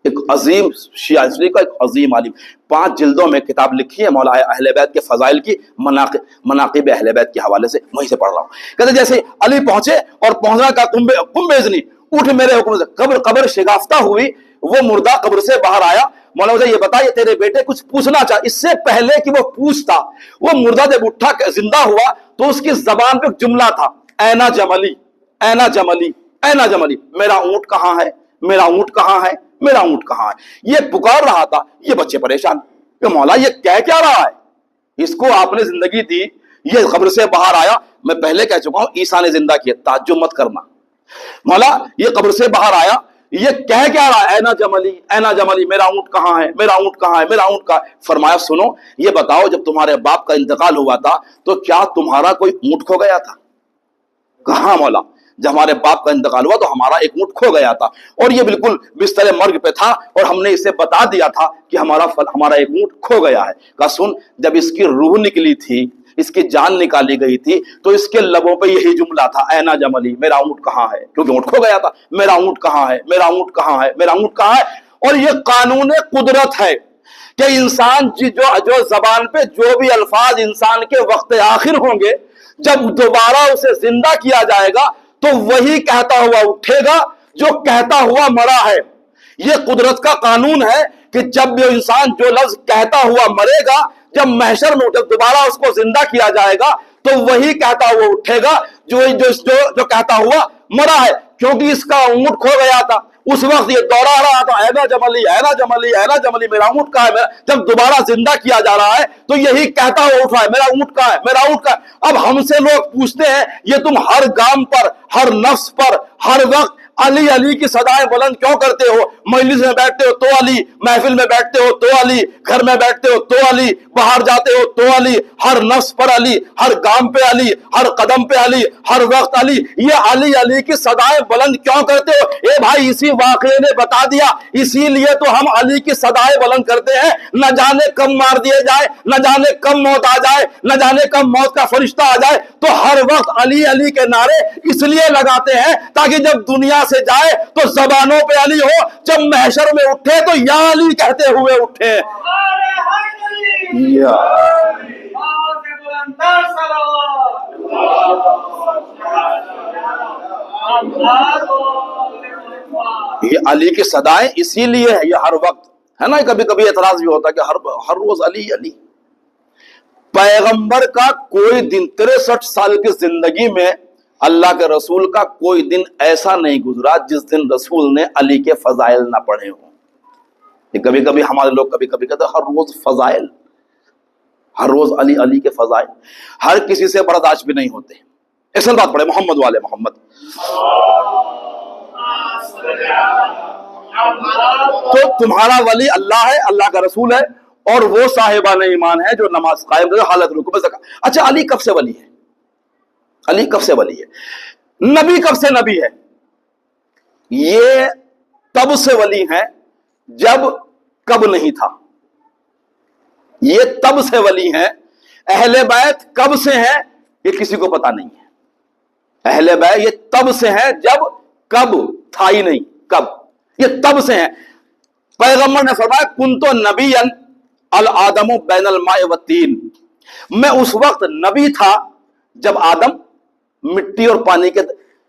A: ایک عظیم شیعہ ہسٹری کا ایک عظیم عالم، 5 جلدوں میں کتاب لکھی ہے مولا اہل بیت کے فضائل کی، مناقب اہل بیت کے حوالے سے، وہیں سے پڑھ رہا ہوں. کہتے جیسے علی پہنچے اور پہنچنا کا قم بیزنی، اٹھ میرے حکم سے. قبر شگافتہ ہوئی، وہ مردہ قبر سے باہر آیا. مولا مجھے یہ بتا یہ تیرے بیٹے کچھ پوچھنا چاہ. اس سے پہلے کہ وہ پوچھتا، وہ مردہ جب اٹھا زندہ ہوا تو اس کی زبان پہ جملہ تھا، اینا جملی اینا جملی اینا جملی، میرا اونٹ کہاں ہے، میرا اونٹ کہاں ہے، میرا اونٹ کہاں ہے. یہ پکار رہا تھا. یہ بچے پریشان کہ مولا یہ کہہ کیا رہا ہے، اس کو آپ نے زندگی دی، یہ قبر سے باہر آیا. میں پہلے کہہ چکا ہوں عیسیٰ نے زندہ کیا، تعجب مت کرنا. مولا یہ قبر سے باہر آیا، یہ کہہ کیا رہا ہے، اینا جملی اینا جملی، میرا اونٹ کہاں ہے، میرا اونٹ کہاں ہے، میرا اونٹ کہاں ہے. فرمایا سنو یہ بتاؤ جب تمہارے باپ کا انتقال ہوا تھا تو کیا تمہارا کوئی اونٹ کھو گیا تھا؟ کہاں مولا، جب ہمارے باپ کا انتقال ہوا تو ہمارا ایک اونٹ کھو گیا تھا اور یہ بالکل بستر مرگ پہ تھا اور ہم نے اسے بتا دیا تھا کہ ہمارا ایک اونٹ کھو گیا ہے. کہا سن، جب اس کی روح نکلی تھی، اس کی جان نکالی گئی تھی تو اس کے لبوں پہ یہی جملہ تھا، اینا جملی، میرا اونٹ کہاں ہے، کیونکہ اونٹ کھو گیا تھا. میرا اونٹ کہاں ہے، میرا اونٹ کہاں ہے، میرا اونٹ کہاں ہے. اور یہ قانون قدرت ہے کہ انسان جو زبان پہ جو بھی الفاظ انسان کے وقت آخر ہوں گے، جب دوبارہ اسے زندہ کیا جائے گا تو وہی کہتا ہوا اٹھے گا جو کہتا ہوا مرا ہے. یہ قدرت کا قانون ہے کہ جب بھی انسان جو لفظ کہتا ہوا مرے گا، جب محشر میں جب دوبارہ اس کو زندہ کیا جائے گا تو وہی کہتا ہوا اٹھے گا جو کہتا ہوا مرا ہے. کیونکہ اس کا اونٹ کھو گیا تھا، اس وقت یہ دوڑا رہا تھا، اینا جملی اینا جملی اینا جملی، میرا اونٹ کہاں ہے. جب دوبارہ زندہ کیا جا رہا ہے تو یہی کہتا ہوا اٹھا ہے، میرا اونٹ کہاں ہے، میرا اونٹ کہاں ہے. اب ہم سے لوگ پوچھتے ہیں یہ تم ہر گام پر، ہر نفس پر، ہر وقت علی علی کی صدائیں بلند کیوں کرتے ہو؟ مجلس میں بیٹھتے ہو تو علی، محفل میں بیٹھتے ہو تو علی، گھر میں بیٹھتے ہو تو علی، باہر جاتے ہو تو علی، ہر نفس پر علی، ہر گام پہ علی، ہر قدم پہ علی، ہر وقت علی. یہ علی علی کی صدائیں بلند کیوں کرتے ہو؟ اے بھائی اسی واقعے نے بتا دیا، اسی لیے تو ہم علی کی صدائیں بلند کرتے ہیں. نہ جانے کب مار دیے جائے، نہ جانے کب موت آ جائے، نہ جانے کب موت کا فرشتہ آ جائے، تو ہر وقت علی علی کے نعرے اس لیے لگاتے ہیں تاکہ جب دنیا سے جائے تو زبانوں پہ علی ہو، جب محشر میں اٹھے تو یا علی کہتے ہوئے اٹھے. یہ علی کی صدائیں اسی لیے ہے، یہ ہر وقت ہے نا. کبھی کبھی اعتراض بھی ہوتا ہے کہ ہر روز علی علی. پیغمبر کا کوئی دن 63 سال کی زندگی میں اللہ کے رسول کا کوئی دن ایسا نہیں گزرا جس دن رسول نے علی کے فضائل نہ پڑھے ہوں. یہ کبھی کبھی ہمارے لوگ کبھی کبھی کہتے ہیں ہر روز فضائل، ہر روز علی علی کے فضائل. ہر کسی سے برداشت بھی نہیں ہوتے. اصل بات پڑھے محمد والے محمد. تو تمہارا ولی اللہ ہے، اللہ کا رسول ہے، اور وہ صاحبان ایمان ہے جو نماز قائم کرے حالت رکوع میں زکات. اچھا علی کب سے ولی ہے؟ علی کب سے ولی ہے؟ نبی کب سے نبی ہے؟ یہ تب سے ولی ہیں جب کب نہیں تھا. یہ تب سے ولی ہیں. اہل بیت کب سے ہیں یہ کسی کو پتا نہیں ہے. اہل بیت یہ تب سے ہیں جب کب تھا ہی نہیں. کب؟ یہ تب سے ہیں. پیغمبر نے فرمایا کنت نبیا الآدم بین الماء والطین، میں اس وقت نبی تھا جب آدم مٹی اور پانی کے.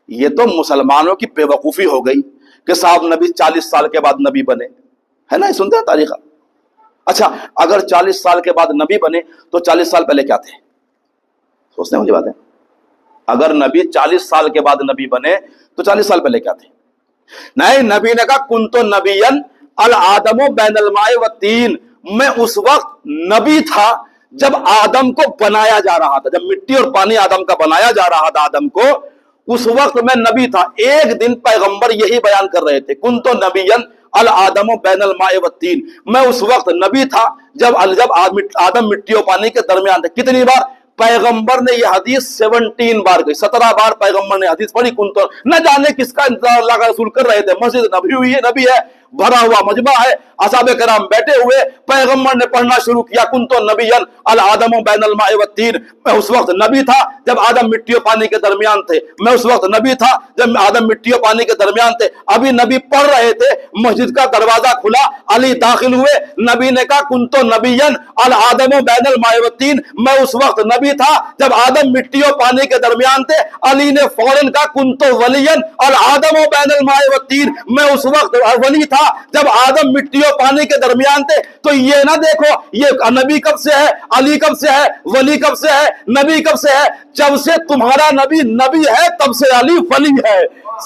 A: یہ تو مسلمانوں کی بے وقوفی ہو گئی کہ صاحب نبی 40 سال کے بعد نبی بنے، ہے نا؟ سنتے ہیں تاریخ. اچھا اگر 40 سال کے بعد نبی بنے تو 40 سال پہلے کیا تھے؟ سوچتے ہیں مجھے بات ہے. اگر نبی 40 سال کے بعد نبی بنے تو 40 سال پہلے کیا تھے؟ نہیں، نبی نے کہا کنت نبیا الآدم بین الماء والطین، میں اس وقت نبی تھا جب آدم کو بنایا جا رہا تھا، جب مٹی اور پانی آدم کا بنایا جا رہا تھا آدم کو، اس وقت میں نبی تھا. ایک دن پیغمبر یہی بیان کر رہے تھے کنت نبیا الآدم بین الماء والطین، میں اس وقت نبی تھا جب آدم مٹی اور پانی کے درمیان تھے. کتنی بار پیغمبر نے یہ حدیث 17 بار گئی، 17 بار پیغمبر نے حدیث پڑھی. کنت، نہ جانے کس کا انتظار اللہ کا رسول کر رہے تھے. مسجد نبی ہوئی ہے، نبی ہے، بھرا ہوا مجمع ہے، اصحاب کرام بیٹھے ہوئے، پیغمبر نے پڑھنا شروع کیا کنت نبیا الآدم بین الماء والطین، میں اس وقت نبی تھا جب آدم مٹی اور پانی کے درمیان تھے. میں اس وقت نبی تھا جب آدم مٹی اور پانی کے درمیان تھے. ابھی نبی پڑھ رہے تھے، مسجد کا دروازہ کھلا، علی داخل ہوئے. نبی نے کہا کنت نبیا الآدم بین الماء والطین، میں اس وقت نبی تھا جب آدم مٹی اور پانی کے درمیان تھے. علی نے فوراً کہا کنت ولیا الآدم بین الماء والطین، میں اس وقت ولی تھا جب آدم مٹی اور پانی کے درمیان تھے. تو یہ نہ دیکھو یہ نبی کب سے ہے، علی کب سے ہے، ولی کب سے ہے، نبی کب سے ہے. جب سے تمہارا نبی نبی ہے تب سے علی ولی ہے.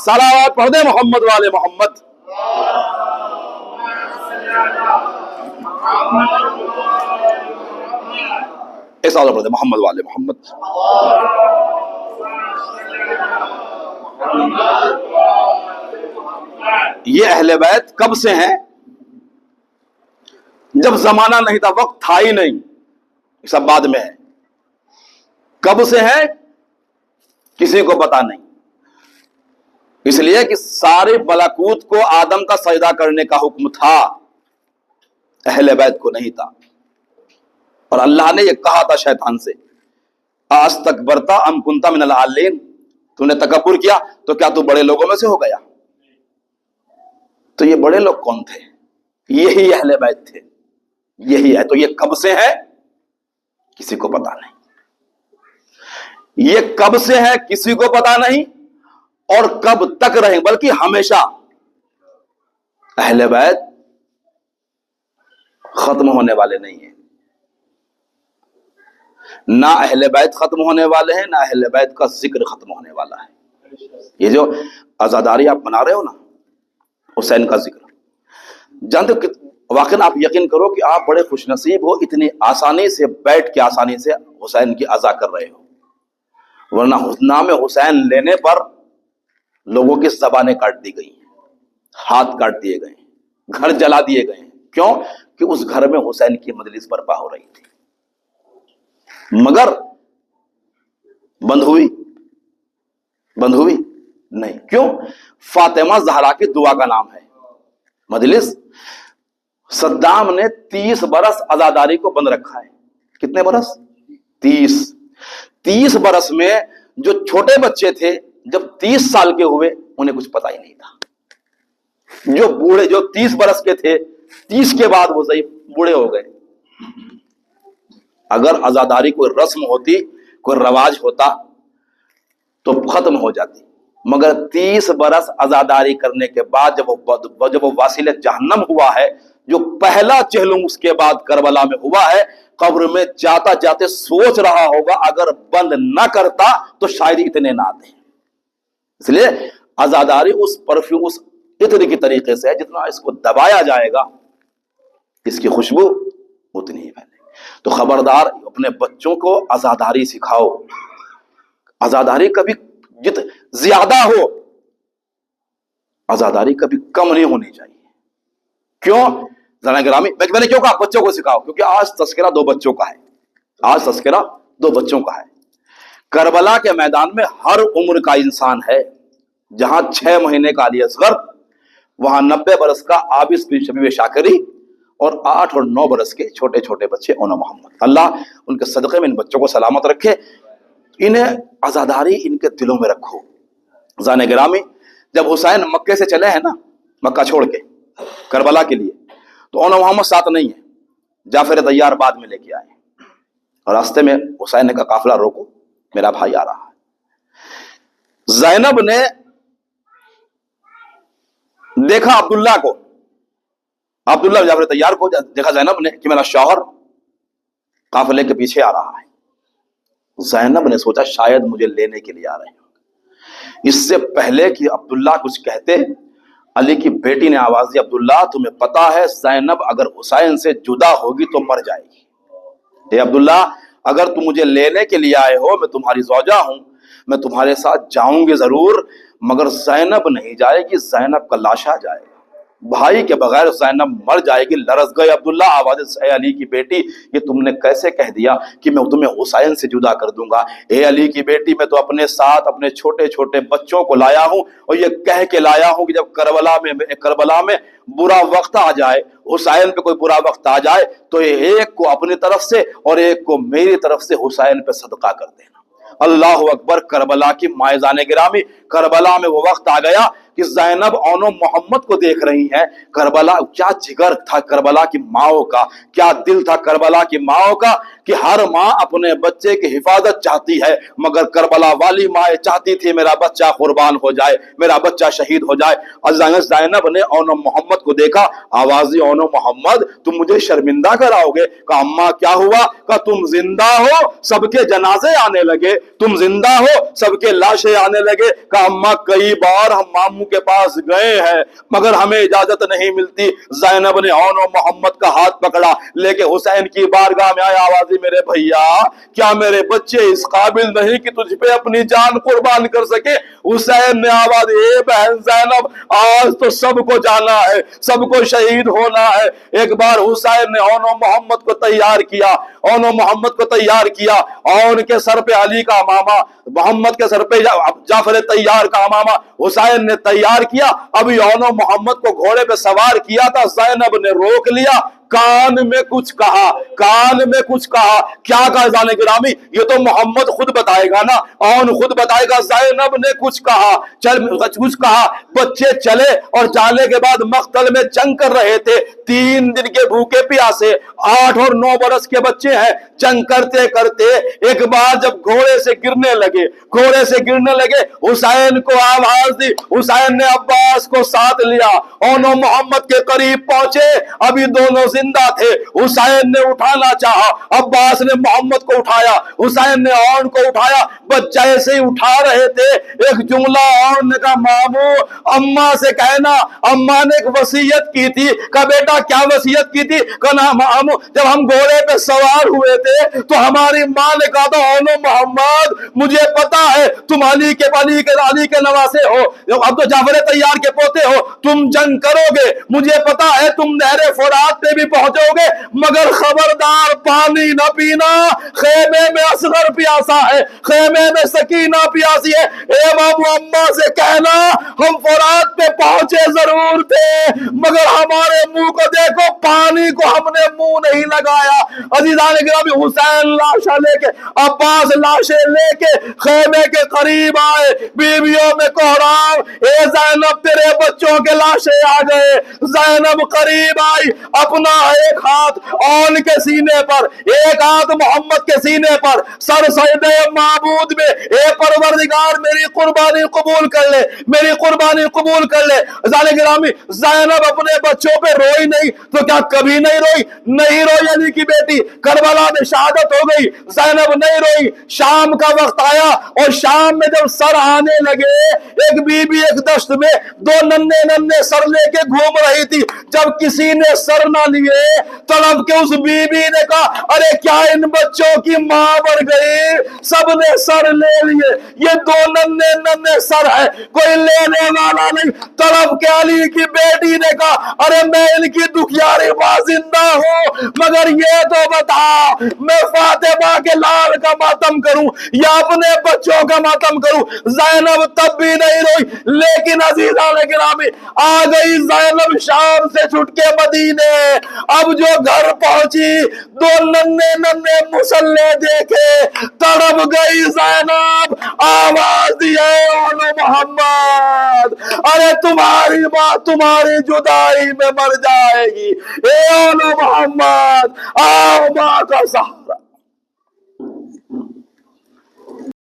A: صلوات پڑھ دے محمد والے محمد. ایسا پڑھ دے محمد والے محمد. یہ اہل بیت کب سے ہیں؟ جب زمانہ نہیں تھا، وقت تھا ہی نہیں، سب بعد میں ہے. کب سے ہیں کسی کو پتا نہیں. اس لیے کہ سارے ملکوت کو آدم کا سجدہ کرنے کا حکم تھا، اہل بیت کو نہیں تھا. اور اللہ نے یہ کہا تھا شیطان سے استکبرت ام کنت من العالین، تو نے تکبر کیا تو کیا تو بڑے لوگوں میں سے ہو گیا؟ تو یہ بڑے لوگ کون تھے؟ یہی اہل بیت تھے، یہی ہے. تو یہ کب سے ہے کسی کو پتا نہیں. یہ کب سے ہے کسی کو پتا نہیں، اور کب تک رہیں، بلکہ ہمیشہ. اہل بیت ختم ہونے والے نہیں ہیں. نہ اہل بیت ختم ہونے والے ہیں، نہ اہل بیت کا ذکر ختم ہونے والا ہے. یہ جو عزاداری آپ منا رہے ہو نا، حسین کا ذکر، جانتے ہو واقعا آپ یقین کرو کہ آپ بڑے خوش نصیب ہو، اتنی آسانی سے بیٹھ کے آسانی سے حسین کی عزا کر رہے ہو. ورنہ نام حسین لینے پر لوگوں کی زبانیں کاٹ دی گئی، ہاتھ کاٹ دیے گئے، گھر جلا دیے گئے. کیوں؟ کہ اس گھر میں حسین کی مجلس برپا ہو رہی تھی. مگر بند ہوئی نہیں. کیوں؟ فاطمہ زہرا کی دعا کا نام ہے مجلس. صدام نے 30 برس عزاداری کو بند رکھا ہے. کتنے برس؟ 30 برس میں جو چھوٹے بچے تھے جب 30 سال کے ہوئے انہیں کچھ پتا ہی نہیں تھا. جو بوڑھے جو 30 برس کے تھے 30 کے بعد وہ ضعیف بوڑھے ہو گئے. اگر عزاداری کوئی رسم ہوتی، کوئی رواج ہوتا تو ختم ہو جاتی. مگر 30 برس عزاداری کرنے کے بعد جب وہ واصل جہنم ہوا ہے، جو پہلا چہلم اس کے بعد کربلا میں ہوا ہے، قبر میں جاتے سوچ رہا ہوگا اگر بند نہ کرتا تو شاید اتنے نہ آتے. اس لیے عزاداری اس پرفیوم اس عطر کی طریقے سے ہے، جتنا اس کو دبایا جائے گا اس کی خوشبو اتنی ہی پھیلے گی۔ تو خبردار اپنے بچوں کو عزاداری سکھاؤ، عزاداری کبھی زیادہ ہو، عزاداری کبھی کم نہیں ہونی چاہیے۔ کیوں ذرا گرامی، میں نے کیوں کہا بچوں کو سکھاؤ؟ کیونکہ آج تذکرہ دو بچوں کا ہے، آج تذکرہ دو بچوں کا ہے۔ کربلا کے میدان میں ہر عمر کا انسان ہے، جہاں 6 مہینے کا علی اصغر، وہاں 90 برس کا عابس بن شبیب شاکری، اور 8 اور 9 برس کے چھوٹے چھوٹے بچے اون محمد۔ اللہ ان کے صدقے میں ان بچوں کو سلامت رکھے، انہیں عزاداری ان کے دلوں میں رکھو۔ زان گرامی، جب حسین مکے سے چلے ہیں نا، مکہ چھوڑ کے کربلا کے لیے، تو اون محمد ساتھ نہیں ہے، جعفر طیار بعد میں لے کے آئے، اور راستے میں حسین نے کہا قافلہ روکو، میرا بھائی آ رہا ہے۔ زینب نے دیکھا عبداللہ کو، عبداللہ جعفر طیار کو دیکھا زینب نے کہ میرا شوہر قافلے کے پیچھے آ رہا ہے۔ زینب نے سوچا شاید مجھے لینے کے لیے آ رہے ہیں۔ اس سے پہلے کہ عبداللہ کچھ کہتے، علی کی بیٹی نے آواز دی، عبداللہ تمہیں پتا ہے زینب اگر حسین سے جدا ہوگی تو مر جائے گی۔ اے عبداللہ، اگر تم مجھے لینے کے لیے آئے ہو، میں تمہاری زوجہ ہوں، میں تمہارے ساتھ جاؤں گی ضرور، مگر زینب نہیں جائے گی، زینب کا لاشا جائے گا، بھائی کے بغیر زینب مر جائے گی۔ لرز گئے عبداللہ، آواز اے علی کی بیٹی، یہ تم نے کیسے کہہ دیا کہ میں تمہیں حسین سے جدا کر دوں گا؟ اے علی کی بیٹی، میں تو اپنے ساتھ اپنے چھوٹے چھوٹے بچوں کو لایا ہوں، اور یہ کہہ کے لایا ہوں کہ جب کربلا میں برا وقت آ جائے، حسین پہ کوئی برا وقت آ جائے، تو یہ ایک کو اپنی طرف سے اور ایک کو میری طرف سے حسین پہ صدقہ کر دینا۔ اللہ اکبر۔ کربلا کی مائزان گرامی، کربلا میں وہ وقت آ گیا کہ زینب اون محمد کو دیکھ رہی ہیں۔ کربلا، کیا جگر تھا کربلا کی ماؤں کا، کیا دل تھا کربلا کی ماؤں کا، کہ ہر ماں اپنے بچے کی حفاظت چاہتی ہے، مگر کربلا والی ماں چاہتی تھی میرا بچہ قربان ہو جائے، میرا بچہ شہید ہو جائے۔ زینب نے اون محمد کو دیکھا، آواز دی، اون محمد تم مجھے شرمندہ کراؤ گے؟ کہا اماں کیا ہوا؟ کہا تم زندہ ہو، سب کے جنازے آنے لگے، تم زندہ ہو، سب کے لاشیں آنے لگے۔ کہا اماں کئی بار ہم ماموں کے پاس گئے ہیں مگر ہمیں اجازت نہیں ملتی۔ زینب نے اون محمد کا ہاتھ پکڑا، لے کے حسین کی بارگاہ میں آیا، آواز دی میرے بھیا، کیا میرے بچے اس قابل نہیں کہ تجھ پہ اپنی جان قربان کر سکے؟ حسین نے آواز دی، اے بہن زینب، آج تو سب کو جانا ہے، سب کو شہید ہونا ہے۔ ایک بار حسین نے اون محمد کو تیار کیا، اون محمد کو تیار کیا، اون کے سر پہ علی کا امامہ، محمد کے سر پہ جعفر طیار کا امامہ حسین نے تیار کیا۔ ابھی اون محمد کو گھوڑے پہ سوار کیا تھا، زینب نے روک لیا، کان میں کچھ کہا، کان میں کچھ کہا۔ کیا کہا زان گرامی؟ یہ تو محمد خود بتائے گا نا، اون خود بتائے گا۔ زینب نے کچھ کہا، کچھ کہا، بچے چلے، اور جانے کے بعد مقتل میں جنگ کر رہے تھے، 3 دن کے بھوکے پیاسے، 8 اور 9 برس کے بچے ہیں، جنگ کرتے کرتے ایک بار جب گھوڑے سے گرنے لگے، گھوڑے سے گرنے لگے، حسین کو آواز دی، حسین نے عباس کو ساتھ لیا، اون محمد کے قریب پہنچے، ابھی دونوں زندہ تھے، حسین نے اٹھانا چاہا، عباس نے محمد کو اٹھایا، حسین نے اون کو اٹھایا، بچہ ایسے ہی اٹھا رہے تھے، ایک جملہ اون نے کہا مامو اماں سے کہنا، اماں نے ایک وصیت کی تھی۔ کہا بیٹا کیا وصیت کی تھی؟ کہا مامو جب ہم گھوڑے پہ سوار ہوئے تھے تو ہماری ماں نے کہا تھا اون محمد مجھے پتا ہے تم علی کے نواسے ہو، اب تو جعفر طیار کے پوتے ہو، تم جنگ کرو گے، مجھے پتا ہے تم نہر فرات پہ بھی پہنچو گے، مگر خبردار پانی نہ پینا، خیمے میں اصغر پیاسا ہے، خیمے میں سکینہ پیاسی ہے۔ اے مامو اماں سے کہنا ہم فرات پہ پہنچے ضرور تھے مگر ہمارے منہ کو دیکھو، پانی کو ہم نے منہ نہیں لگایا۔ عزیزان گرامی، حسین لاشا لے کے، عباس لاشیں لے کے خیمے کے قریب آئے، بیویوں میں کوہرام، اے زینب تیرے بچوں کے لاشیں آ گئے۔ زینب قریب آئی، اپنا ایک ہاتھ اون کے سینے پر، ایک ہاتھ محمد کے سینے پر، سر سجدے معبود میں، اے پروردگار میری قربانی قبول کر لے، میری قربانی قبول کر لے۔ عزیزان گرامی، زینب اپنے بچوں پہ روئی نہیں تو کیا کبھی نہیں روئی؟ نہیں روئی علی کی بیٹی، کربلا میں شہادت ہو گئی، زینب نہیں روئی۔ شام کا وقت آیا اور شام میں جب سر آنے لگے، ایک بی بی ایک دشت میں دو ننے ننے سر لے کے گھوم رہی تھی، جب کسی نے سر نہ لیے تڑپ کے اس بی بی نے کہا ارے کیا ان بچوں کی ماں مر گئی، سب نے سر لے لیے، یہ دو ننے ننے سر ہے، کوئی لینے والا نہیں۔ تڑپ کے علی کی بیٹی نے کہا ارے میں ان کی دکھیاری ماں زندہ ہوں، مگر یہ تو بتا میں فاطمہ کے لال کا ماتم کروں یا اپنے بچوں کا ماتم کروں؟ زینب تب بھی نہیں روئی، لیکن عزیزان گرامی آ گئی زینب شام سے چھٹ کے مدینے۔ اب جو گھر پہنچی دو ننے ننے مسلح دیکھے، تڑپ گئی زینب، آواز دی اے اولو محمد، ارے تمہاری ماں تمہاری جدائی میں مر جائے گی، اے اولو محمد آؤ ماں کا سہارا